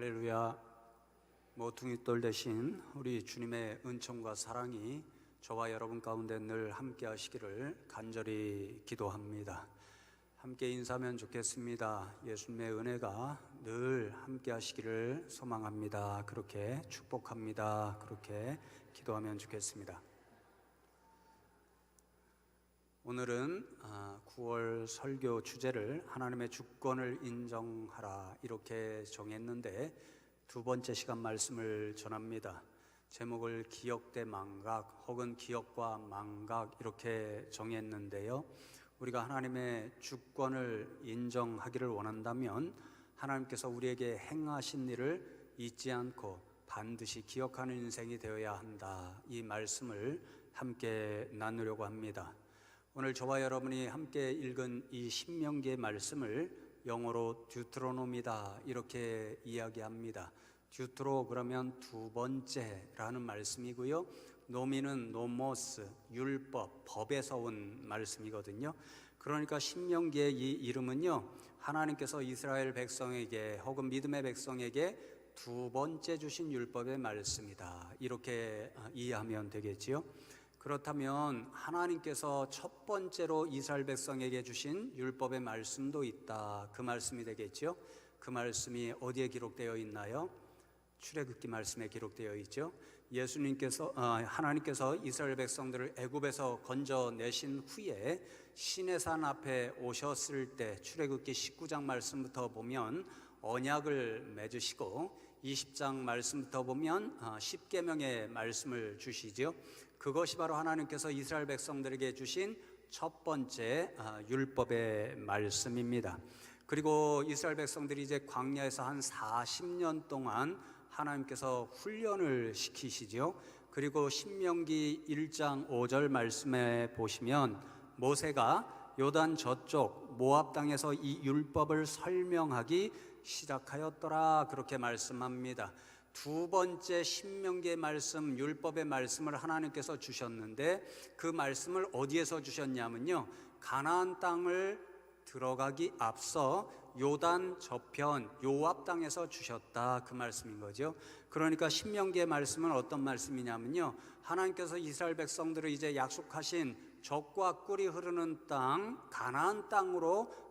할렐루야. 모퉁이돌 되신 우리 주님의 은총과 사랑이 저와 여러분 가운데 늘 함께 하시기를 간절히 기도합니다. 함께 인사하면 좋겠습니다. 예수님의 은혜가 늘 함께 하시기를 소망합니다. 그렇게 축복합니다. 그렇게 기도하면 좋겠습니다. 오늘은 9월 설교 주제를 하나님의 주권을 인정하라 이렇게 정했는데 두 번째 시간 말씀을 전합니다. 제목을 기억대 망각 혹은 기억과 망각 이렇게 정했는데요, 우리가 하나님의 주권을 인정하기를 원한다면 하나님께서 우리에게 행하신 일을 잊지 않고 반드시 기억하는 인생이 되어야 한다, 이 말씀을 함께 나누려고 합니다. 오늘 저와 여러분이 함께 읽은 이 신명기의 말씀을 영어로 듀트로노미다 이렇게 이야기합니다. 듀트로 그러면 두 번째라는 말씀이고요, 노미는 노모스, 율법, 법에서 온 말씀이거든요. 그러니까 신명기의 이 이름은요, 하나님께서 이스라엘 백성에게 혹은 믿음의 백성에게 두 번째 주신 율법의 말씀이다, 이렇게 이해하면 되겠지요. 그렇다면 하나님께서 첫 번째로 이스라엘 백성에게 주신 율법의 말씀도 있다, 그 말씀이 되겠죠. 그 말씀이 어디에 기록되어 있나요? 출애굽기 말씀에 기록되어 있죠. 하나님께서 이스라엘 백성들을 애굽에서 건져내신 후에 시내산 앞에 오셨을 때 출애굽기 19장 말씀부터 보면 언약을 맺으시고 20장 말씀부터 보면 10계명의 말씀을 주시죠. 그것이 바로 하나님께서 이스라엘 백성들에게 주신 첫 번째 율법의 말씀입니다. 그리고 이스라엘 백성들이 이제 광야에서 한 40년 동안 하나님께서 훈련을 시키시죠. 그리고 신명기 1장 5절 말씀에 보시면 모세가 요단 저쪽 모압 땅에서 이 율법을 설명하기 시작하였더라, 그렇게 말씀합니다. 두 번째 신명기의 말씀, 율법의 말씀을 하나님께서 주셨는데 그 말씀을 어디에서 주셨냐면요, 가나안 땅을 들어가기 앞서 요단 저편 요압 땅에서 주셨다, 그 말씀인 거죠. 그러니까 신명기의 말씀은 어떤 말씀이냐면요, 하나님께서 이스라엘 백성들을 이제 약속하신 젖과 꿀이 흐르는 땅 가나안 땅으로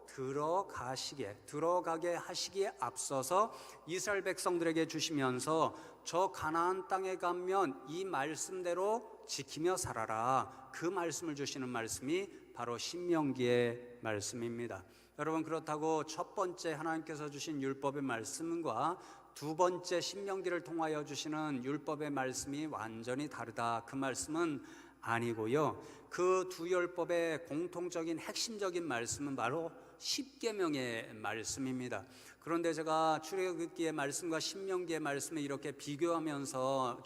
들어가게 하시기에 앞서서 이스라엘 백성들에게 주시면서 저 가나안 땅에 가면 이 말씀대로 지키며 살아라, 그 말씀을 주시는 말씀이 바로 신명기의 말씀입니다. 여러분, 그렇다고 첫 번째 하나님께서 주신 율법의 말씀과 두 번째 신명기를 통하여 주시는 율법의 말씀이 완전히 다르다, 그 말씀은 아니고요. 그 두 율법의 공통적인 핵심적인 말씀은 바로 10계명의 말씀입니다. 그런데 제가 출애굽기의 말씀과 신명기의 말씀을 이렇게 비교하면서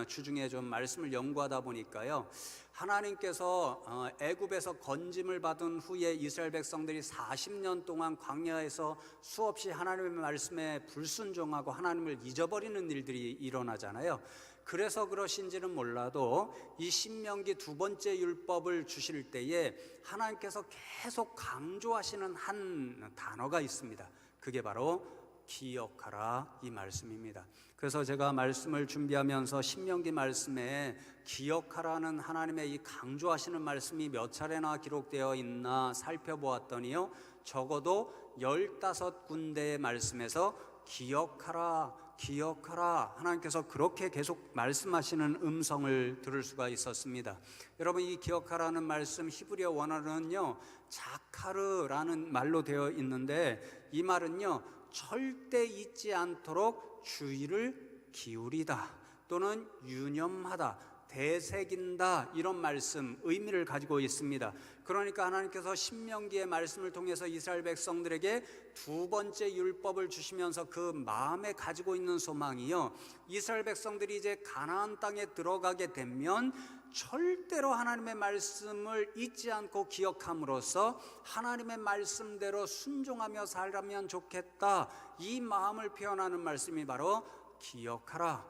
주중에 좀 말씀을 연구하다 보니까요, 하나님께서 애굽에서 건짐을 받은 후에 이스라엘 백성들이 40년 동안 광야에서 수없이 하나님의 말씀에 불순종하고 하나님을 잊어버리는 일들이 일어나잖아요. 그래서 그러신지는 몰라도 이 신명기 두 번째 율법을 주실 때에 하나님께서 계속 강조하시는 한 단어가 있습니다. 그게 바로 기억하라, 이 말씀입니다. 그래서 제가 말씀을 준비하면서 신명기 말씀에 기억하라는 하나님의 이 강조하시는 말씀이 몇 차례나 기록되어 있나 살펴보았더니요, 적어도 15군데의 말씀에서 기억하라 하나님께서 그렇게 계속 말씀하시는 음성을 들을 수가 있었습니다. 여러분, 이 기억하라는 말씀 히브리어 원어는요 자카르라는 말로 되어 있는데 이 말은요 절대 잊지 않도록 주의를 기울이다 또는 유념하다, 되새긴다, 이런 말씀 의미를 가지고 있습니다. 그러니까 하나님께서 신명기의 말씀을 통해서 이스라엘 백성들에게 두 번째 율법을 주시면서 그 마음에 가지고 있는 소망이요, 이스라엘 백성들이 이제 가나안 땅에 들어가게 되면 절대로 하나님의 말씀을 잊지 않고 기억함으로써 하나님의 말씀대로 순종하며 살면 좋겠다, 이 마음을 표현하는 말씀이 바로 기억하라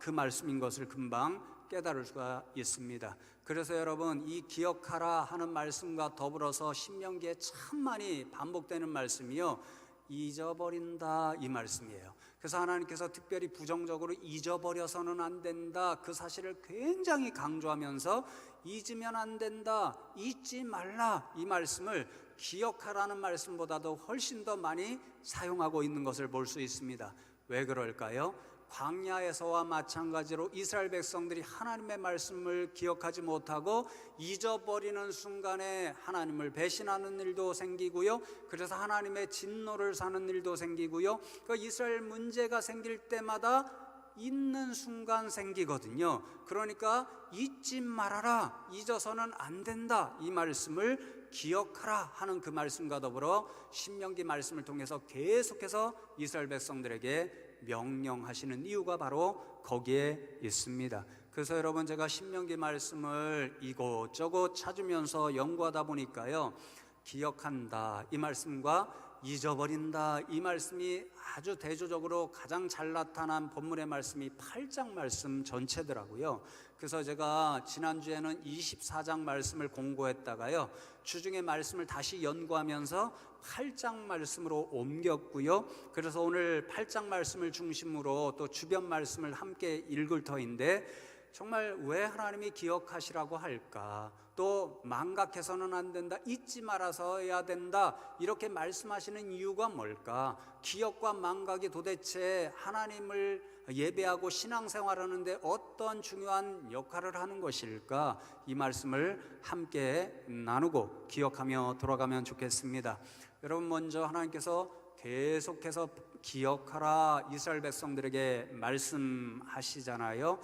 그 말씀인 것을 금방 깨달을 수가 있습니다. 그래서 여러분, 이 기억하라 하는 말씀과 더불어서 신명기에 참 많이 반복되는 말씀이요, 잊어버린다 이 말씀이에요. 그래서 하나님께서 특별히 부정적으로 잊어버려서는 안 된다 그 사실을 굉장히 강조하면서 잊으면 안 된다, 잊지 말라 이 말씀을 기억하라는 말씀보다도 훨씬 더 많이 사용하고 있는 것을 볼 수 있습니다. 왜 그럴까요? 광야에서와 마찬가지로 이스라엘 백성들이 하나님의 말씀을 기억하지 못하고 잊어버리는 순간에 하나님을 배신하는 일도 생기고요, 그래서 하나님의 진노를 사는 일도 생기고요, 그 이스라엘 문제가 생길 때마다 잊는 순간 생기거든요. 그러니까 잊지 말아라, 잊어서는 안 된다 이 말씀을 기억하라 하는 그 말씀과 더불어 신명기 말씀을 통해서 계속해서 이스라엘 백성들에게 명령하시는 이유가 바로 거기에 있습니다. 그래서 여러분, 제가 신명기 말씀을 이곳저곳 찾으면서 연구하다 보니까요, 기억한다 이 말씀과 잊어버린다 이 말씀이 아주 대조적으로 가장 잘 나타난 본문의 말씀이 8장 말씀 전체더라고요. 그래서 제가 지난주에는 24장 말씀을 공부했다가요, 주중에 말씀을 다시 연구하면서 8장 말씀으로 옮겼고요, 그래서 오늘 8장 말씀을 중심으로 또 주변 말씀을 함께 읽을 터인데, 정말 왜 하나님이 기억하시라고 할까, 또 망각해서는 안 된다, 잊지 말아서 해야 된다 이렇게 말씀하시는 이유가 뭘까? 기억과 망각이 도대체 하나님을 예배하고 신앙생활하는데 어떤 중요한 역할을 하는 것일까? 이 말씀을 함께 나누고 기억하며 돌아가면 좋겠습니다. 여러분, 먼저 하나님께서 계속해서 기억하라 이스라엘 백성들에게 말씀하시잖아요.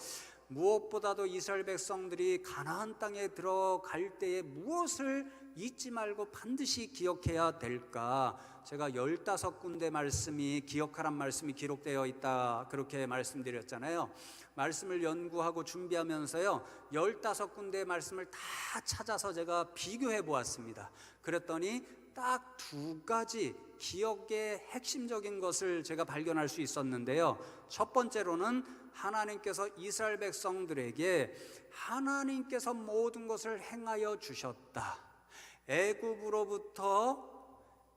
무엇보다도 이스라엘 백성들이 가나안 땅에 들어갈 때에 무엇을 잊지 말고 반드시 기억해야 될까? 제가 15군데 말씀이 기억하란 말씀이 기록되어 있다 그렇게 말씀드렸잖아요. 말씀을 연구하고 준비하면서요, 15군데의 말씀을 다 찾아서 제가 비교해 보았습니다. 그랬더니 딱 2가지 기억의 핵심적인 것을 제가 발견할 수 있었는데요. 첫 번째로는 하나님께서 이스라엘 백성들에게 하나님께서 모든 것을 행하여 주셨다, 애굽으로부터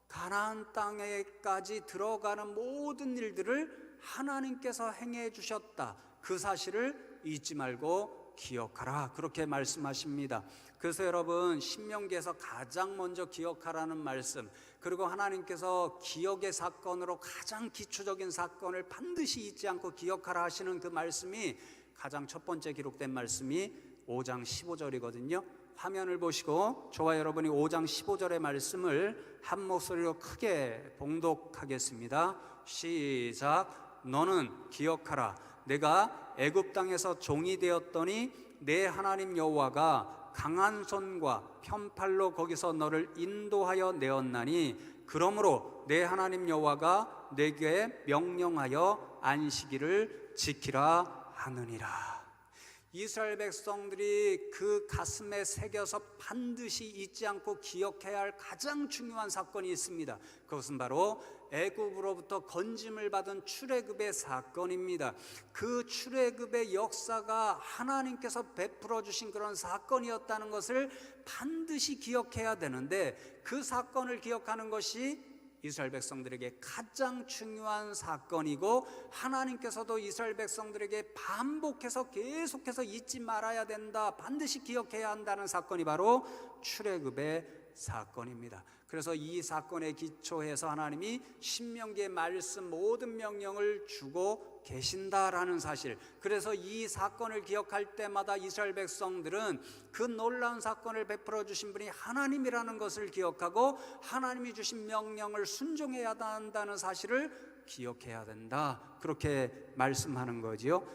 가나안 땅에까지 들어가는 모든 일들을 하나님께서 행해 주셨다, 그 사실을 잊지 말고 기억하라 그렇게 말씀하십니다. 그래서 여러분, 신명기에서 가장 먼저 기억하라는 말씀, 그리고 하나님께서 기억의 사건으로 가장 기초적인 사건을 반드시 잊지 않고 기억하라 하시는 그 말씀이 가장 첫 번째 기록된 말씀이 5장 15절이거든요 화면을 보시고 저와 여러분이 5장 15절의 말씀을 한 목소리로 크게 봉독하겠습니다. 시작. 너는 기억하라, 내가 애굽 땅에서 종이 되었더니 내 하나님 여호와가 강한 손과 편팔로 거기서 너를 인도하여 내었나니, 그러므로 내 하나님 여호와가 내게 명령하여 안식일을 지키라 하느니라. 이스라엘 백성들이 그 가슴에 새겨서 반드시 잊지 않고 기억해야 할 가장 중요한 사건이 있습니다. 그것은 바로 애굽으로부터 건짐을 받은 출애굽의 사건입니다. 그 출애굽의 역사가 하나님께서 베풀어 주신 그런 사건이었다는 것을 반드시 기억해야 되는데, 그 사건을 기억하는 것이 이스라엘 백성들에게 가장 중요한 사건이고, 하나님께서도 이스라엘 백성들에게 반복해서 계속해서 잊지 말아야 된다, 반드시 기억해야 한다는 사건이 바로 출애굽의 사건입니다. 그래서 이 사건에 기초해서 하나님이 신명기의 말씀 모든 명령을 주고 계신다라는 사실, 그래서 이 사건을 기억할 때마다 이스라엘 백성들은 그 놀라운 사건을 베풀어 주신 분이 하나님이라는 것을 기억하고 하나님이 주신 명령을 순종해야 한다는 사실을 기억해야 된다, 그렇게 말씀하는 거지요.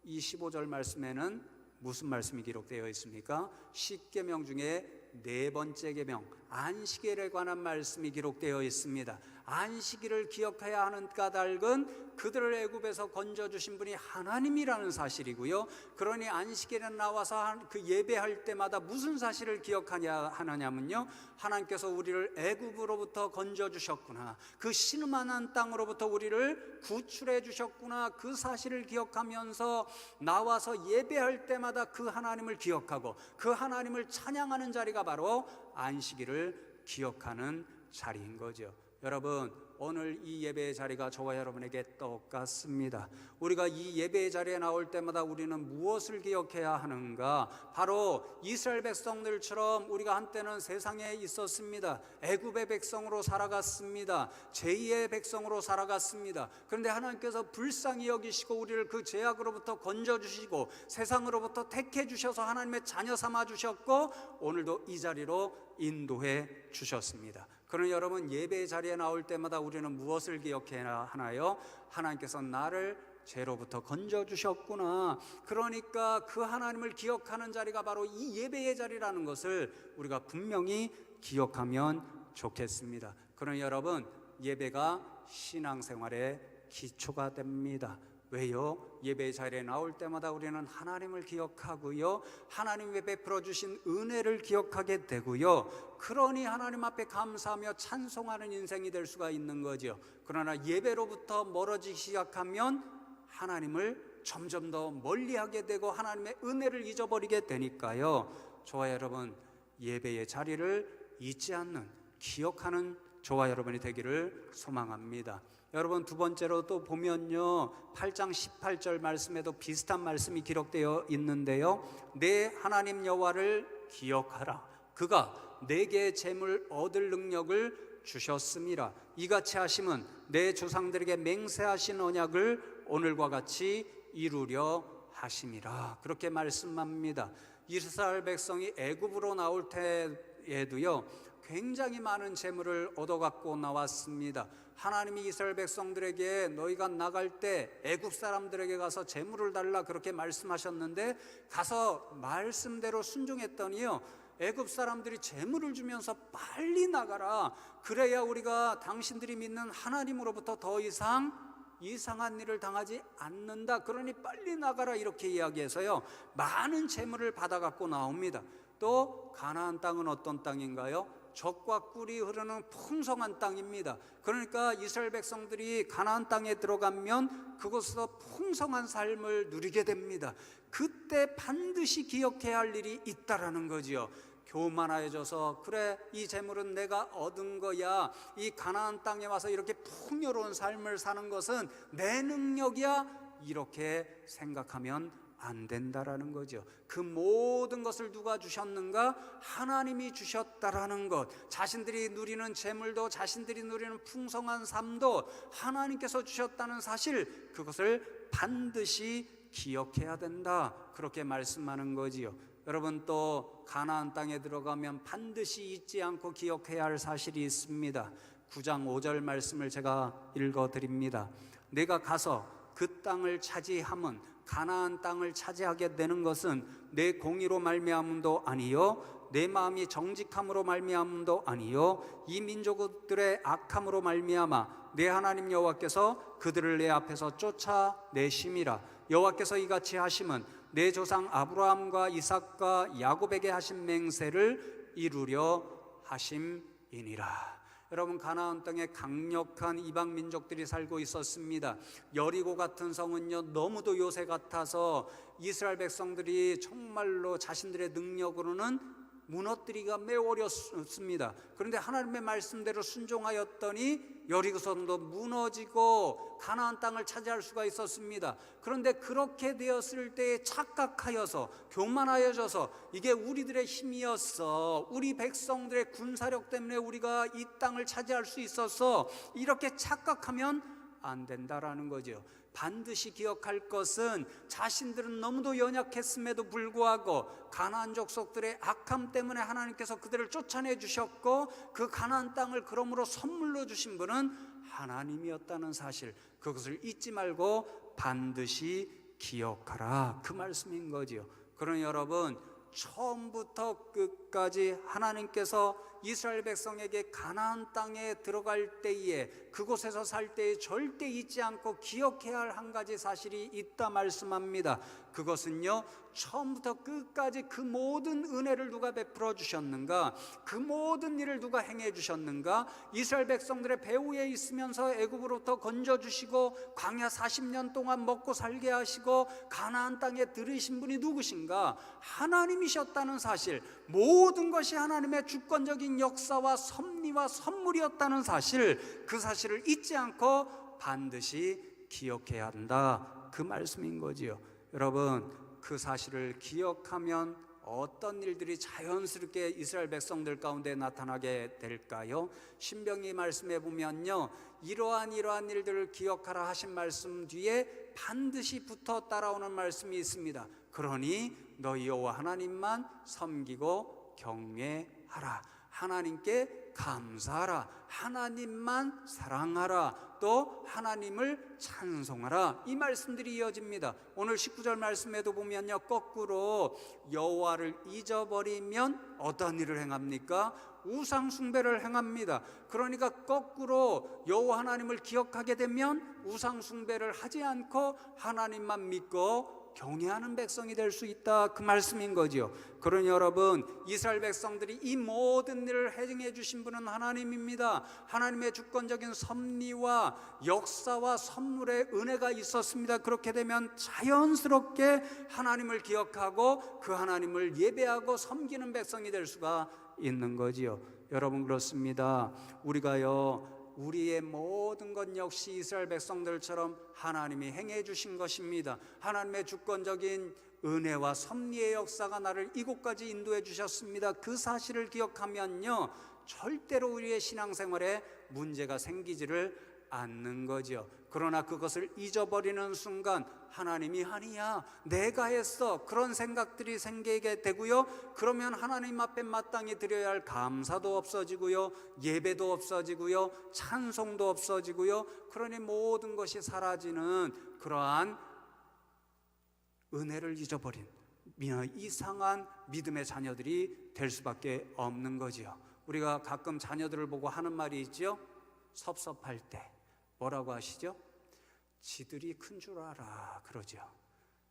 이 15절 말씀에는 무슨 말씀이 기록되어 있습니까? 10계명 중에 4번째 계명 안식일에 관한 말씀이 기록되어 있습니다. 안식일을 기억해야 하는 까닭은 그들을 애굽에서 건져주신 분이 하나님이라는 사실이고요, 그러니 안식일에 나와서 그 예배할 때마다 무슨 사실을 기억하냐면요, 하나님께서 우리를 애굽으로부터 건져주셨구나, 그 신음한 땅으로부터 우리를 구출해 주셨구나, 그 사실을 기억하면서 나와서 예배할 때마다 그 하나님을 기억하고 그 하나님을 찬양하는 자리가 바로 안식일을 기억하는 자리인 거죠. 여러분, 오늘 이 예배의 자리가 저와 여러분에게 똑같습니다. 우리가 이 예배의 자리에 나올 때마다 우리는 무엇을 기억해야 하는가? 바로 이스라엘 백성들처럼 우리가 한때는 세상에 있었습니다. 애굽의 백성으로 살아갔습니다. 제2의 백성으로 살아갔습니다. 그런데 하나님께서 불쌍히 여기시고 우리를 그 죄악으로부터 건져주시고 세상으로부터 택해 주셔서 하나님의 자녀 삼아 주셨고 오늘도 이 자리로 인도해 주셨습니다. 그러나 여러분, 예배의 자리에 나올 때마다 우리는 무엇을 기억해야 하나요? 하나님께서 나를 죄로부터 건져주셨구나. 그러니까 그 하나님을 기억하는 자리가 바로 이 예배의 자리라는 것을 우리가 분명히 기억하면 좋겠습니다. 그러나 여러분, 예배가 신앙생활의 기초가 됩니다. 왜요? 예배 자리에 나올 때마다 우리는 하나님을 기억하고요, 하나님이 베풀어 주신 은혜를 기억하게 되고요, 그러니 하나님 앞에 감사하며 찬송하는 인생이 될 수가 있는 거죠. 그러나 예배로부터 멀어지기 시작하면 하나님을 점점 더 멀리하게 되고 하나님의 은혜를 잊어버리게 되니까요, 저와 여러분, 예배의 자리를 잊지 않는, 기억하는 저와 여러분이 되기를 소망합니다. 여러분, 두 번째로 또 보면요, 8장 18절 말씀에도 비슷한 말씀이 기록되어 있는데요, 내 하나님 여호와를 기억하라. 그가 내게 재물 얻을 능력을 주셨음이라. 이같이 하심은 내 조상들에게 맹세하신 언약을 오늘과 같이 이루려 하심이라. 그렇게 말씀합니다. 이스라엘 백성이 애굽으로 나올 때에도요, 굉장히 많은 재물을 얻어갖고 나왔습니다. 하나님이 이스라엘 백성들에게 너희가 나갈 때 애굽 사람들에게 가서 재물을 달라 그렇게 말씀하셨는데, 가서 말씀대로 순종했더니요, 애굽 사람들이 재물을 주면서 빨리 나가라, 그래야 우리가 당신들이 믿는 하나님으로부터 더 이상 이상한 일을 당하지 않는다, 그러니 빨리 나가라, 이렇게 이야기해서요, 많은 재물을 받아갖고 나옵니다. 또 가나안 땅은 어떤 땅인가요? 젖과 꿀이 흐르는 풍성한 땅입니다. 그러니까 이스라엘 백성들이 가나안 땅에 들어가면 그곳에서 풍성한 삶을 누리게 됩니다. 그때 반드시 기억해야 할 일이 있다라는 거지요. 교만해져서 그래, 이 재물은 내가 얻은 거야, 이 가나안 땅에 와서 이렇게 풍요로운 삶을 사는 것은 내 능력이야, 이렇게 생각하면 안 된다라는 거죠. 그 모든 것을 누가 주셨는가? 하나님이 주셨다라는 것. 자신들이 누리는 재물도, 자신들이 누리는 풍성한 삶도 하나님께서 주셨다는 사실, 그것을 반드시 기억해야 된다, 그렇게 말씀하는 거지요. 여러분, 또 가나안 땅에 들어가면 반드시 잊지 않고 기억해야 할 사실이 있습니다. 9장 5절 말씀을 제가 읽어드립니다. 내가 가서 그 땅을 차지함은, 가나안 땅을 차지하게 되는 것은 내 공의로 말미암음도 아니요, 내 마음이 정직함으로 말미암음도 아니요, 이 민족들의 악함으로 말미암아 내 하나님 여호와께서 그들을 내 앞에서 쫓아내심이라. 여호와께서 이같이 하심은 내 조상 아브라함과 이삭과 야곱에게 하신 맹세를 이루려 하심이니라. 여러분, 가나안 땅에 강력한 이방 민족들이 살고 있었습니다. 여리고 같은 성은요, 너무도 요새 같아서 이스라엘 백성들이 정말로 자신들의 능력으로는 무너뜨리기가 매우 어렵습니다. 그런데 하나님의 말씀대로 순종하였더니 여리고성도 무너지고 가나안 땅을 차지할 수가 있었습니다. 그런데 그렇게 되었을 때에 착각하여서, 교만하여져서 이게 우리들의 힘이었어, 우리 백성들의 군사력 때문에 우리가 이 땅을 차지할 수 있었어, 이렇게 착각하면 안 된다라는 거죠. 반드시 기억할 것은 자신들은 너무도 연약했음에도 불구하고 가나안 족속들의 악함 때문에 하나님께서 그들을 쫓아내 주셨고, 그 가나안 땅을 그러므로 선물로 주신 분은 하나님이었다는 사실, 그것을 잊지 말고 반드시 기억하라, 그 말씀인 거지요. 그러니 여러분, 처음부터 끝까지 하나님께서 이스라엘 백성에게 가나안 땅에 들어갈 때에, 그곳에서 살 때에 절대 잊지 않고 기억해야 할 한 가지 사실이 있다 말씀합니다. 그것은요, 처음부터 끝까지 그 모든 은혜를 누가 베풀어 주셨는가? 그 모든 일을 누가 행해 주셨는가? 이스라엘 백성들의 배후에 있으면서 애굽으로부터 건져주시고 광야 40년 동안 먹고 살게 하시고 가나안 땅에 들이신 분이 누구신가? 하나님이셨다는 사실, 모든 모든 것이 하나님의 주권적인 역사와 섭리와 선물이었다는 사실, 그 사실을 잊지 않고 반드시 기억해야 한다, 그 말씀인 거지요. 여러분, 그 사실을 기억하면 어떤 일들이 자연스럽게 이스라엘 백성들 가운데 나타나게 될까요? 신명기 말씀에 보면요, 이러한 일들을 기억하라 하신 말씀 뒤에 반드시 붙어 따라오는 말씀이 있습니다. 그러니 너희 여호와 하나님만 섬기고 경외하라, 하나님께 감사하라, 하나님만 사랑하라, 또 하나님을 찬송하라, 이 말씀들이 이어집니다. 오늘 19절 말씀에도 보면요, 거꾸로 여호와를 잊어버리면 어떤 일을 행합니까? 우상 숭배를 행합니다. 그러니까 거꾸로 여호와 하나님을 기억하게 되면 우상 숭배를 하지 않고 하나님만 믿고 경외하는 백성이 될 수 있다, 그 말씀인 거지요. 그러니 여러분, 이스라엘 백성들이 이 모든 일을 행해 주신 분은 하나님입니다. 하나님의 주권적인 섭리와 역사와 선물의 은혜가 있었습니다. 그렇게 되면 자연스럽게 하나님을 기억하고 그 하나님을 예배하고 섬기는 백성이 될 수가 있는 거지요. 여러분, 그렇습니다. 우리가요, 우리의 모든 것 역시 이스라엘 백성들처럼 하나님이 행해 주신 것입니다. 하나님의 주권적인 은혜와 섭리의 역사가 나를 이곳까지 인도해 주셨습니다. 그 사실을 기억하면요, 절대로 우리의 신앙생활에 문제가 생기지를 않는 거죠. 그러나 그것을 잊어버리는 순간 하나님이 아니야, 내가 했어, 그런 생각들이 생기게 되고요, 그러면 하나님 앞에 마땅히 드려야 할 감사도 없어지고요, 예배도 없어지고요, 찬송도 없어지고요, 그러니 모든 것이 사라지는 그러한 은혜를 잊어버린 이상한 믿음의 자녀들이 될 수밖에 없는 거지요. 우리가 가끔 자녀들을 보고 하는 말이 있죠. 섭섭할 때 뭐라고 하시죠? 지들이 큰 줄 알아, 그러죠.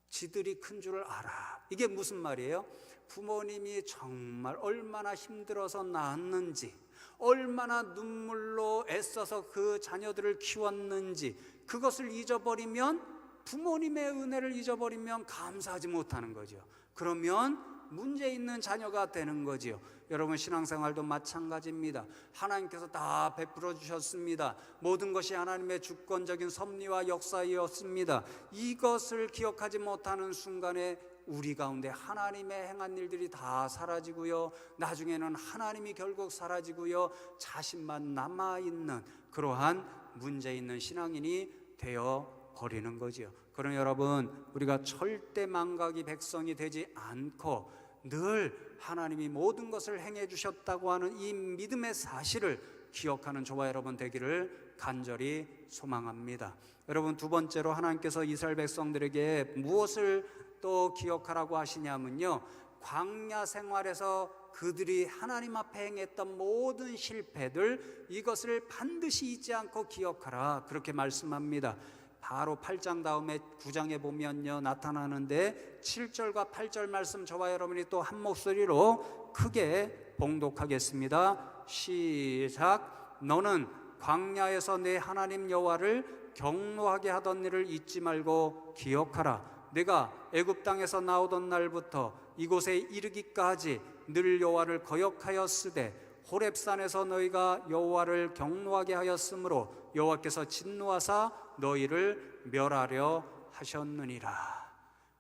지들이 큰 줄 알아. 이게 무슨 말이에요? 부모님이 정말 얼마나 힘들어서 낳았는지, 얼마나 눈물로 애써서 그 자녀들을 키웠는지, 그것을 잊어버리면, 부모님의 은혜를 잊어버리면 감사하지 못하는 거죠. 그러면 문제 있는 자녀가 되는 거지요. 여러분, 신앙생활도 마찬가지입니다. 하나님께서 다 베풀어 주셨습니다. 모든 것이 하나님의 주권적인 섭리와 역사이었습니다. 이것을 기억하지 못하는 순간에 우리 가운데 하나님의 행한 일들이 다 사라지고요, 나중에는 하나님이 결국 사라지고요, 자신만 남아있는 그러한 문제 있는 신앙인이 되어 버리는 거지요. 그러나 여러분, 우리가 절대 망각이 백성이 되지 않고 늘 하나님이 모든 것을 행해 주셨다고 하는 이 믿음의 사실을 기억하는 저와 여러분 되기를 간절히 소망합니다. 여러분, 두 번째로 하나님께서 이스라엘 백성들에게 무엇을 또 기억하라고 하시냐면요, 광야 생활에서 그들이 하나님 앞에 행했던 모든 실패들, 이것을 반드시 잊지 않고 기억하라, 그렇게 말씀합니다. 바로 8장 다음에 9장에 보면요, 나타나는데 7절과 8절 말씀 저와 여러분이 또 한 목소리로 크게 봉독하겠습니다. 시작. 너는 광야에서 내 하나님 여호와를 경노하게 하던 일을 잊지 말고 기억하라. 내가 애굽 땅에서 나오던 날부터 이곳에 이르기까지 늘 여호와를 거역하였으되 호렙산에서 너희가 여호와를 경노하게 하였으므로 여호와께서 진노하사 너희를 멸하려 하셨느니라.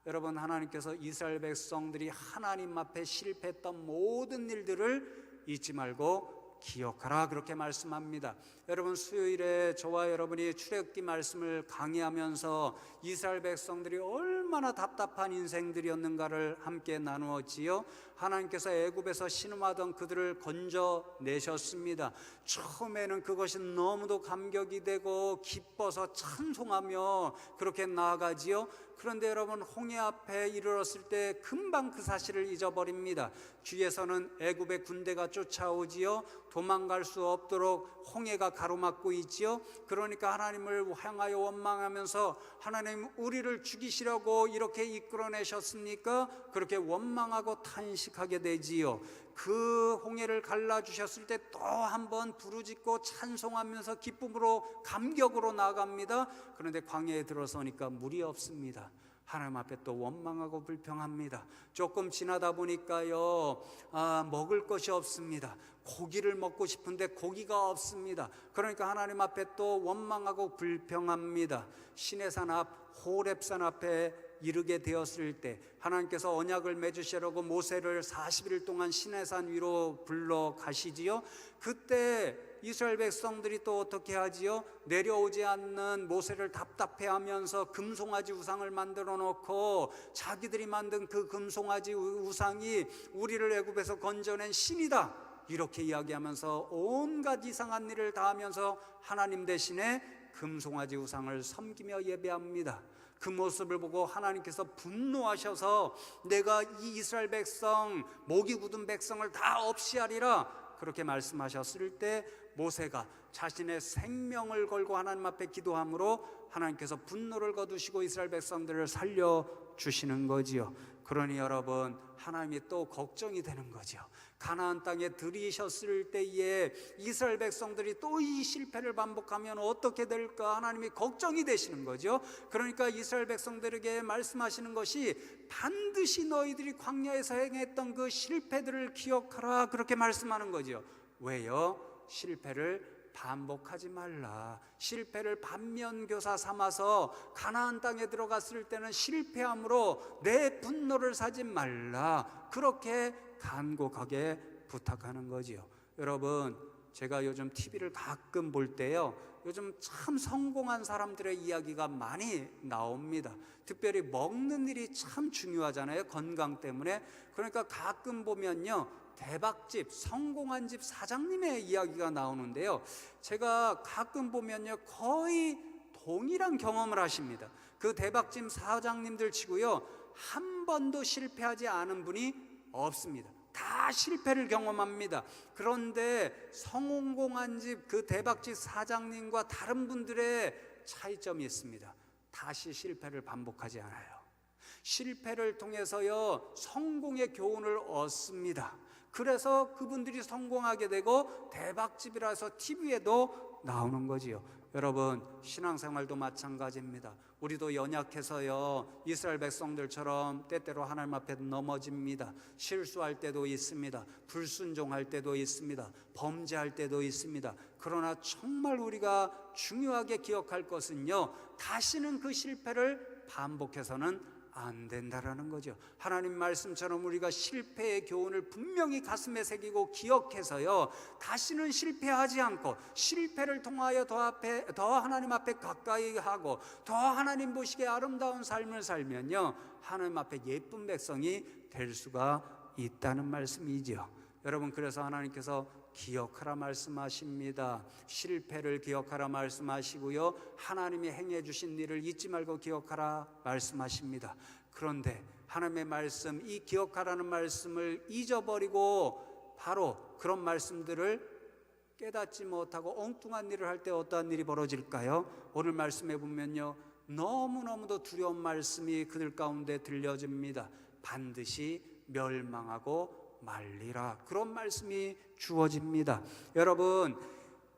여러분, 하나님께서 이스라엘 백성들이 하나님 앞에 실패했던 모든 일들을 잊지 말고 기억하라, 그렇게 말씀합니다. 여러분, 수요일에 저와 여러분이 출애굽기 말씀을 강의하면서 이스라엘 백성들이 얼마나 답답한 인생들이었는가를 함께 나누었지요. 하나님께서 애굽에서 신음하던 그들을 건져내셨습니다. 처음에는 그것이 너무도 감격이 되고 기뻐서 찬송하며 그렇게 나아가지요. 그런데 여러분, 홍해 앞에 이르렀을 때 금방 그 사실을 잊어버립니다. 뒤에서는 애굽의 군대가 쫓아오지요. 도망갈 수 없도록 홍해가 가로막고 있지요. 그러니까 하나님을 향하여 원망하면서, 하나님 우리를 죽이시려고 이렇게 이끌어내셨습니까? 그렇게 원망하고 탄식하게 되지요. 그 홍해를 갈라주셨을 때 또 한 번 부르짖고 찬송하면서 기쁨으로 감격으로 나아갑니다. 그런데 광야에 들어서니까 물이 없습니다. 하나님 앞에 또 원망하고 불평합니다. 조금 지나다 보니까요, 먹을 것이 없습니다. 고기를 먹고 싶은데 고기가 없습니다. 그러니까 하나님 앞에 또 원망하고 불평합니다. 시내산 앞 호렙산 앞에 이르게 되었을 때 하나님께서 언약을 맺으시려고 모세를 40일 동안 시내산 위로 불러 가시지요. 그때 이스라엘 백성들이 또 어떻게 하지요? 내려오지 않는 모세를 답답해하면서 금송아지 우상을 만들어 놓고 자기들이 만든 그 금송아지 우상이 우리를 애굽에서 건져낸 신이다, 이렇게 이야기하면서 온갖 이상한 일을 다 하면서 하나님 대신에 금송아지 우상을 섬기며 예배합니다. 그 모습을 보고 하나님께서 분노하셔서 내가 이 이스라엘 백성, 목이 굳은 백성을 다 없이 하리라, 그렇게 말씀하셨을 때 모세가 자신의 생명을 걸고 하나님 앞에 기도함으로 하나님께서 분노를 거두시고 이스라엘 백성들을 살려주시는 거지요. 그러니 여러분, 하나님이 또 걱정이 되는 거죠. 가나안 땅에 들이셨을 때에 이스라엘 백성들이 또 이 실패를 반복하면 어떻게 될까 하나님이 걱정이 되시는 거죠. 그러니까 이스라엘 백성들에게 말씀하시는 것이 반드시 너희들이 광야에서 행했던 그 실패들을 기억하라, 그렇게 말씀하는 거죠. 왜요? 실패를 반복하지 말라. 실패를 반면교사 삼아서 가나안 땅에 들어갔을 때는 실패함으로 내 분노를 사지 말라, 그렇게 간곡하게 부탁하는 거지요. 여러분, 제가 요즘 TV를 가끔 볼 때요, 요즘 참 성공한 사람들의 이야기가 많이 나옵니다. 특별히 먹는 일이 참 중요하잖아요, 건강 때문에. 그러니까 가끔 보면요, 대박집, 성공한 집 사장님의 이야기가 나오는데요, 제가 가끔 보면요, 거의 동일한 경험을 하십니다. 그 대박집 사장님들 치고요, 한 번도 실패하지 않은 분이 없습니다. 다 실패를 경험합니다. 그런데 성공한 집 그 대박집 사장님과 다른 분들의 차이점이 있습니다. 다시 실패를 반복하지 않아요. 실패를 통해서요, 성공의 교훈을 얻습니다. 그래서 그분들이 성공하게 되고 대박집이라서 TV에도 나오는 거지요. 여러분, 신앙생활도 마찬가지입니다. 우리도 연약해서요, 이스라엘 백성들처럼 때때로 하나님 앞에 넘어집니다. 실수할 때도 있습니다. 불순종할 때도 있습니다. 범죄할 때도 있습니다. 그러나 정말 우리가 중요하게 기억할 것은요, 다시는 그 실패를 반복해서는 안 된다라는 거죠. 하나님 말씀처럼 우리가 실패의 교훈을 분명히 가슴에 새기고 기억해서요, 다시는 실패하지 않고 실패를 통하여 더 하나님 앞에 가까이 하고 더 하나님 보시기에 아름다운 삶을 살면요, 하나님 앞에 예쁜 백성이 될 수가 있다는 말씀이죠. 여러분, 그래서 하나님께서 기억하라 말씀하십니다. 실패를 기억하라 말씀하시고요, 하나님이 행해 주신 일을 잊지 말고 기억하라 말씀하십니다. 그런데 하나님의 말씀, 이 기억하라는 말씀을 잊어버리고 바로 그런 말씀들을 깨닫지 못하고 엉뚱한 일을 할 때 어떠한 일이 벌어질까요? 오늘 말씀해 보면요, 너무너무도 두려운 말씀이 그들 가운데 들려집니다. 반드시 멸망하고 말리라, 그런 말씀이 주어집니다. 여러분,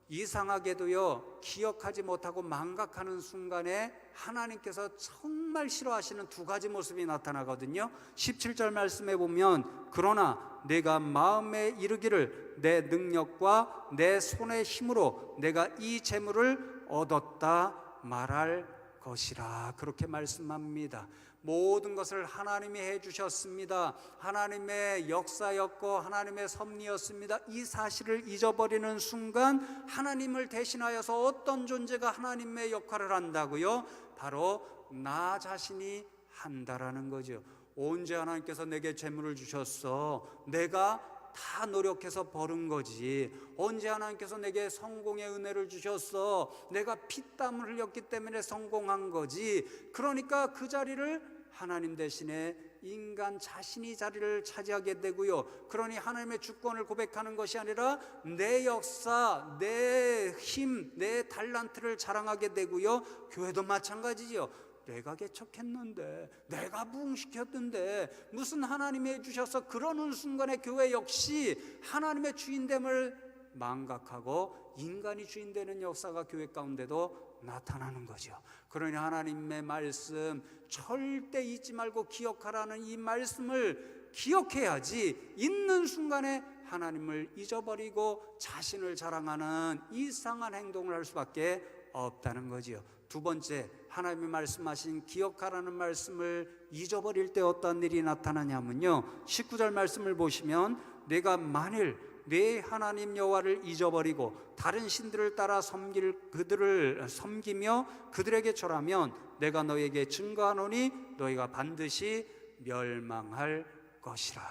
이상하게도요, 기억하지 못하고 망각하는 순간에 하나님께서 정말 싫어하시는 두 가지 모습이 나타나거든요. 17절 말씀에 보면, 그러나 내가 마음에 이르기를 내 능력과 내 손의 힘으로 내가 이 재물을 얻었다 말할 것이라, 그렇게 말씀합니다. 모든 것을 하나님이 해주셨습니다. 하나님의 역사였고 하나님의 섭리였습니다. 이 사실을 잊어버리는 순간 하나님을 대신하여서 어떤 존재가 하나님의 역할을 한다고요? 바로 나 자신이 한다라는 거죠. 언제 하나님께서 내게 재물을 주셨어? 내가 다 노력해서 벌은 거지. 언제 하나님께서 내게 성공의 은혜를 주셨어? 내가 피땀을 흘렸기 때문에 성공한 거지. 그러니까 그 자리를 하나님 대신에 인간 자신이 자리를 차지하게 되고요, 그러니 하나님의 주권을 고백하는 것이 아니라 내 역사, 내 힘, 내 달란트를 자랑하게 되고요, 교회도 마찬가지죠. 내가 개척했는데, 내가 부흥시켰는데 무슨 하나님이 해주셔서, 그러는 순간에 교회 역시 하나님의 주인됨을 망각하고 인간이 주인되는 역사가 교회 가운데도 나타나는 거죠. 그러니 하나님의 말씀 절대 잊지 말고 기억하라는 이 말씀을 기억해야지 있는 순간에 하나님을 잊어버리고 자신을 자랑하는 이상한 행동을 할 수밖에 없다는 거지요. 두 번째, 하나님이 말씀하신 기억하라는 말씀을 잊어버릴 때 어떤 일이 나타나냐면요, 19절 말씀을 보시면 내가 만일 내 하나님 여호와를 잊어버리고 다른 신들을 따라 그들을 섬기며 그들에게 절하면 내가 너에게 증거하노니 너희가 반드시 멸망할 것이라.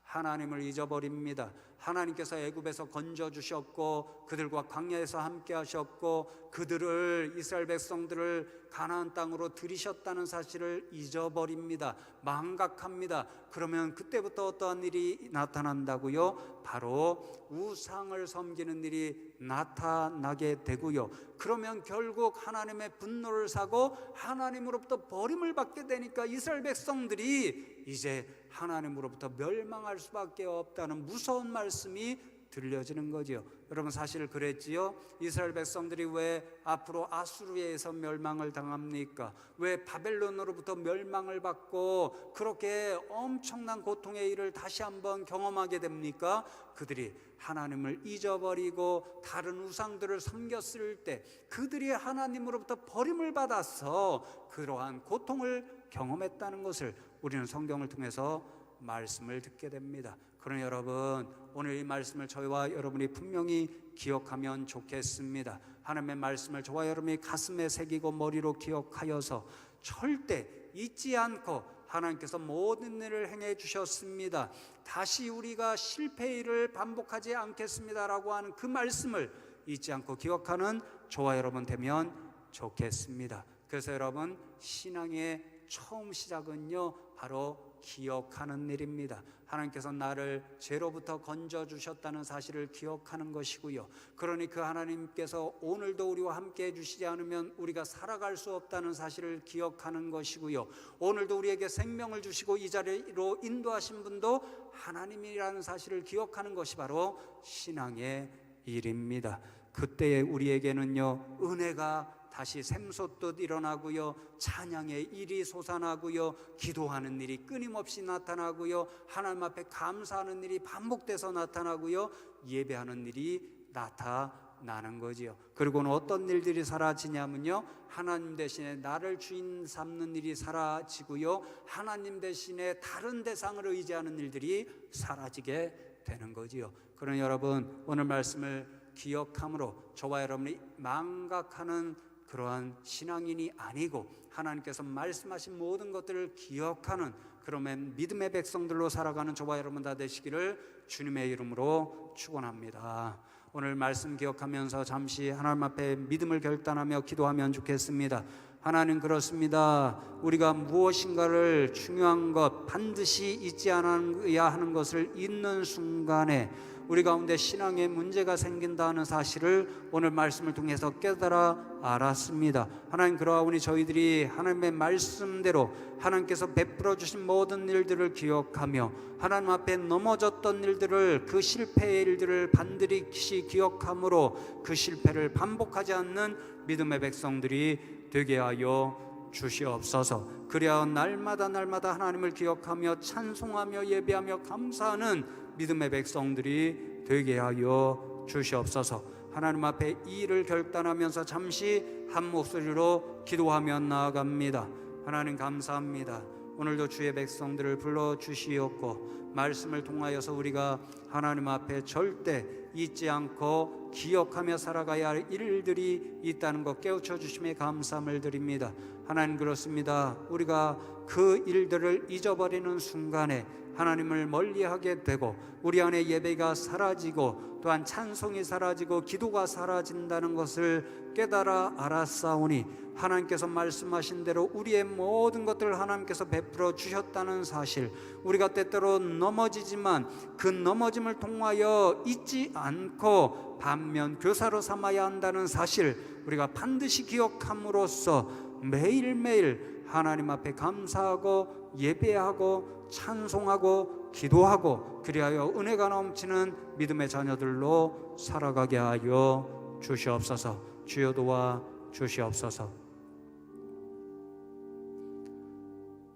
하나님을 잊어버립니다. 하나님께서 애굽에서 건져주셨고 그들과 광야에서 함께 하셨고 그들을, 이스라엘 백성들을 가나안 땅으로 들이셨다는 사실을 잊어버립니다. 망각합니다. 그러면 그때부터 어떠한 일이 나타난다고요? 바로 우상을 섬기는 일이 나타나게 되고요. 그러면 결국 하나님의 분노를 사고 하나님으로부터 버림을 받게 되니까 이스라엘 백성들이 이제 하나님으로부터 멸망할 수밖에 없다는 무서운 말씀이 들려지는 거죠. 여러분, 사실 그랬지요. 이스라엘 백성들이 왜 앞으로 아수르에서 멸망을 당합니까? 왜 바벨론으로부터 멸망을 받고 그렇게 엄청난 고통의 일을 다시 한번 경험하게 됩니까? 그들이 하나님을 잊어버리고 다른 우상들을 섬겼을 때 그들이 하나님으로부터 버림을 받아서 그러한 고통을 경험했다는 것을 우리는 성경을 통해서 말씀을 듣게 됩니다. 그러니 여러분, 오늘 이 말씀을 저희와 여러분이 분명히 기억하면 좋겠습니다. 하나님의 말씀을 저와 여러분이 가슴에 새기고 머리로 기억하여서 절대 잊지 않고 하나님께서 모든 일을 행해 주셨습니다. 다시 우리가 실패의 일을 반복하지 않겠습니다라고 하는 그 말씀을 잊지 않고 기억하는 저와 여러분 되면 좋겠습니다. 그래서 여러분, 신앙의 처음 시작은요, 바로 기억하는 일입니다. 하나님께서 나를 죄로부터 건져주셨다는 사실을 기억하는 것이고요. 그러니 그 하나님께서 오늘도 우리와 함께 해주시지 않으면 우리가 살아갈 수 없다는 사실을 기억하는 것이고요. 오늘도 우리에게 생명을 주시고 이 자리로 인도하신 분도 하나님이라는 사실을 기억하는 것이 바로 신앙의 일입니다. 그때에 우리에게는요, 은혜가 다시 샘솟듯 일어나고요, 찬양의 일이 솟아나고요, 기도하는 일이 끊임없이 나타나고요, 하나님 앞에 감사하는 일이 반복돼서 나타나고요, 예배하는 일이 나타나는 거지요. 그리고는 어떤 일들이 사라지냐면요, 하나님 대신에 나를 주인 삼는 일이 사라지고요, 하나님 대신에 다른 대상을 의지하는 일들이 사라지게 되는 거지요. 그러니 여러분, 오늘 말씀을 기억함으로 저와 여러분이 망각하는 그러한 신앙인이 아니고 하나님께서 말씀하신 모든 것들을 기억하는 그러면 믿음의 백성들로 살아가는 저와 여러분 다 되시기를 주님의 이름으로 축원합니다. 오늘 말씀 기억하면서 잠시 하나님 앞에 믿음을 결단하며 기도하면 좋겠습니다. 하나님, 그렇습니다. 우리가 무엇인가를 중요한 것 반드시 잊지 않아야 하는 것을 잊는 순간에 우리 가운데 신앙에 문제가 생긴다는 사실을 오늘 말씀을 통해서 깨달아 알았습니다. 하나님, 그러하오니 저희들이 하나님의 말씀대로 하나님께서 베풀어 주신 모든 일들을 기억하며 하나님 앞에 넘어졌던 일들을, 그 실패의 일들을 반드시 기억함으로 그 실패를 반복하지 않는 믿음의 백성들이 되게 하여 주시옵소서. 그래야 날마다 하나님을 기억하며 찬송하며 예배하며 감사하는 믿음의 백성들이 되게 하여 주시옵소서. 하나님 앞에 이 일을 결단하면서 잠시 한 목소리로 기도하며 나아갑니다. 하나님, 감사합니다. 오늘도 주의 백성들을 불러주시옵고 말씀을 통하여서 우리가 하나님 앞에 절대 잊지 않고 기억하며 살아가야 할 일들이 있다는 것 깨우쳐 주심에 감사함을 드립니다. 하나님, 그렇습니다. 우리가 그 일들을 잊어버리는 순간에 하나님을 멀리하게 되고 우리 안에 예배가 사라지고 또한 찬송이 사라지고 기도가 사라진다는 것을 깨달아 알았사오니 하나님께서 말씀하신 대로 우리의 모든 것들을 하나님께서 베풀어 주셨다는 사실, 우리가 때때로 넘어지지만 그 넘어짐을 통하여 잊지 않고 반면 교사로 삼아야 한다는 사실 우리가 반드시 기억함으로써 매일매일 하나님 앞에 감사하고 예배하고 찬송하고 기도하고 그리하여 은혜가 넘치는 믿음의 자녀들로 살아가게 하여 주시옵소서. 주여 도와 주시옵소서.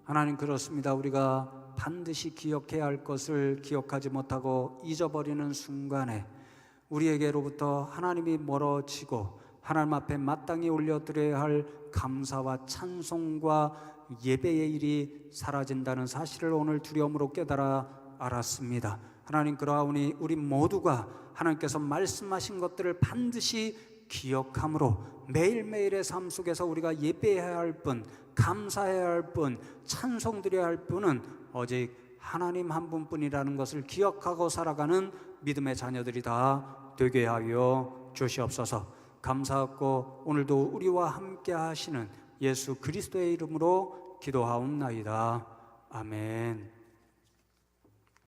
하나님, 그렇습니다. 우리가 반드시 기억해야 할 것을 기억하지 못하고 잊어버리는 순간에 우리에게로부터 하나님이 멀어지고 하나님 앞에 마땅히 올려드려야 할 감사와 찬송과 예배의 일이 사라진다는 사실을 오늘 두려움으로 깨달아 알았습니다. 하나님, 그러하오니 우리 모두가 하나님께서 말씀하신 것들을 반드시 기억함으로 매일매일의 삶 속에서 우리가 예배해야 할 분, 감사해야 할 분, 찬송드려야 할 분은 오직 하나님 한 분뿐이라는 것을 기억하고 살아가는 믿음의 자녀들이 다 되게 하여 주시옵소서. 감사하고 오늘도 우리와 함께 하시는 예수 그리스도의 이름으로 기도하옵나이다. 아멘.